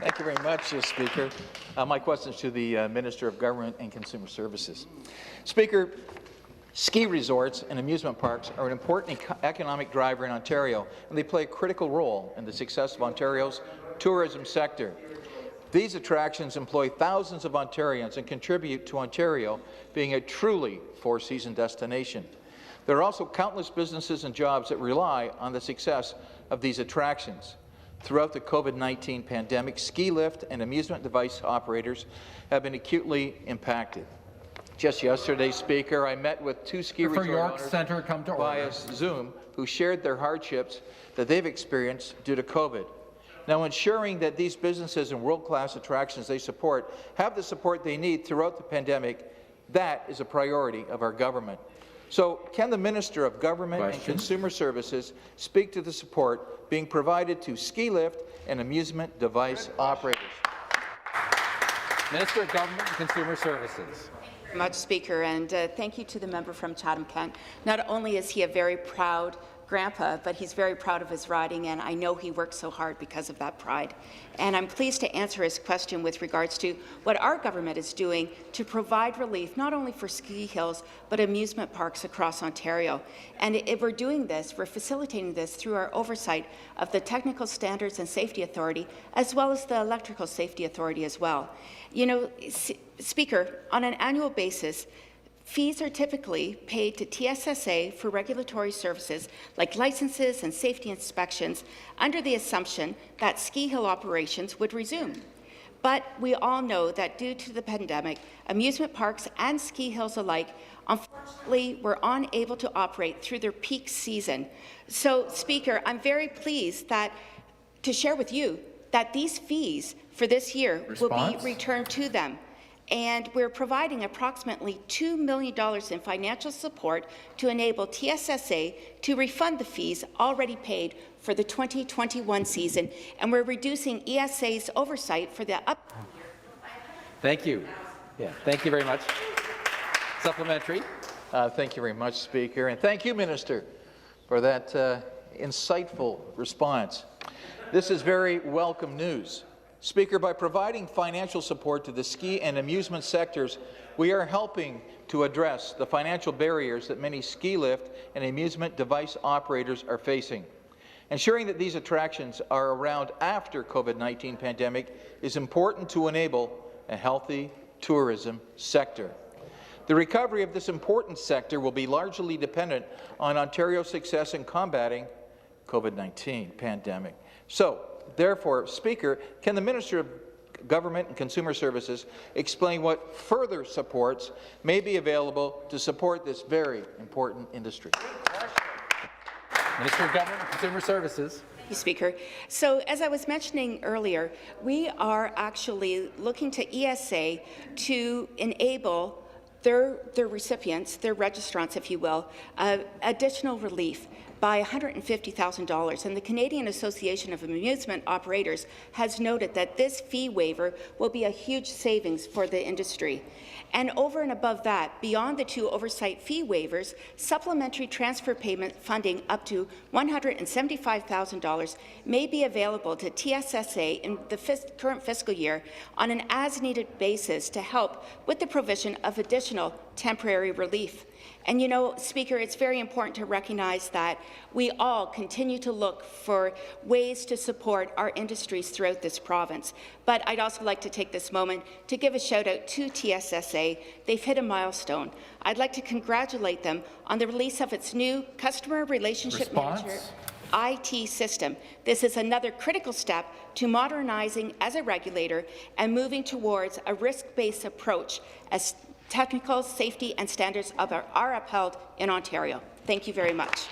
Thank you very much, Speaker. My question is to the Minister of Government and Consumer Services. Speaker, ski resorts and amusement parks are an important economic driver in Ontario, and they play a critical role in the success of Ontario's tourism sector. These attractions employ thousands of Ontarians and contribute to Ontario being a truly four-season destination. There are also countless businesses and jobs that rely on the success of these attractions. Throughout the COVID-19 pandemic, ski lift and amusement device operators have been acutely impacted. Just yesterday, Speaker, I met with two ski resort owners via Zoom who shared their hardships that they've experienced due to COVID. Now, ensuring that these businesses and world-class attractions they support have the support they need throughout the pandemic, that is a priority of our government. So, can the Minister of Government and Consumer Services speak to the support being provided to ski lift and amusement device operators? Minister of Government and Consumer Services. Thank you very much, Speaker, and thank you to the member from Chatham-Kent. Not only is he a very proud grandpa, but he's very proud of his riding, and I know he works so hard because of that pride. And I'm pleased to answer his question with regards to what our government is doing to provide relief not only for ski hills, but amusement parks across Ontario. And if we're doing this, we're facilitating this through our oversight of the Technical Standards and Safety Authority, as well as the Electrical Safety Authority as well. You know, Speaker, on an annual basis, fees are typically paid to TSSA for regulatory services like licenses and safety inspections under the assumption that ski hill operations would resume. But we all know that due to the pandemic, amusement parks and ski hills alike unfortunately were unable to operate through their peak season. So, Speaker, I'm very pleased to share with you that these fees for this year will be returned to them. And we're providing approximately $2 million in financial support to enable TSSA to refund the fees already paid for the 2021 season, and we're reducing ESA's oversight for the upcoming year. Thank you. Yeah, thank you very much. Supplementary. Thank you very much, Speaker, and thank you, Minister, for that insightful response. This is very welcome news. Speaker, by providing financial support to the ski and amusement sectors, we are helping to address the financial barriers that many ski lift and amusement device operators are facing. Ensuring that these attractions are around after COVID-19 pandemic is important to enable a healthy tourism sector. The recovery of this important sector will be largely dependent on Ontario's success in combating COVID-19 pandemic. So, therefore, Speaker, can the Minister of Government and Consumer Services explain what further supports may be available to support this very important industry? Minister of Government and Consumer Services. Thank you, Speaker. So, as I was mentioning earlier, we are actually looking to ESA to enable their recipients, their registrants, if you will, additional relief by $150,000, and the Canadian Association of Amusement Operators has noted that this fee waiver will be a huge savings for the industry. And over and above that, beyond the two oversight fee waivers, supplementary transfer payment funding up to $175,000 may be available to TSSA in the current fiscal year on an as-needed basis to help with the provision of additional temporary relief. And you know, Speaker, it's very important to recognize that we all continue to look for ways to support our industries throughout this province. But I'd also like to take this moment to give a shout out to TSSA. They've hit a milestone. I'd like to congratulate them on the release of its new Customer Relationship Manager IT system. This is another critical step to modernizing as a regulator and moving towards a risk-based approach as technical safety and standards are upheld in Ontario. Thank you very much.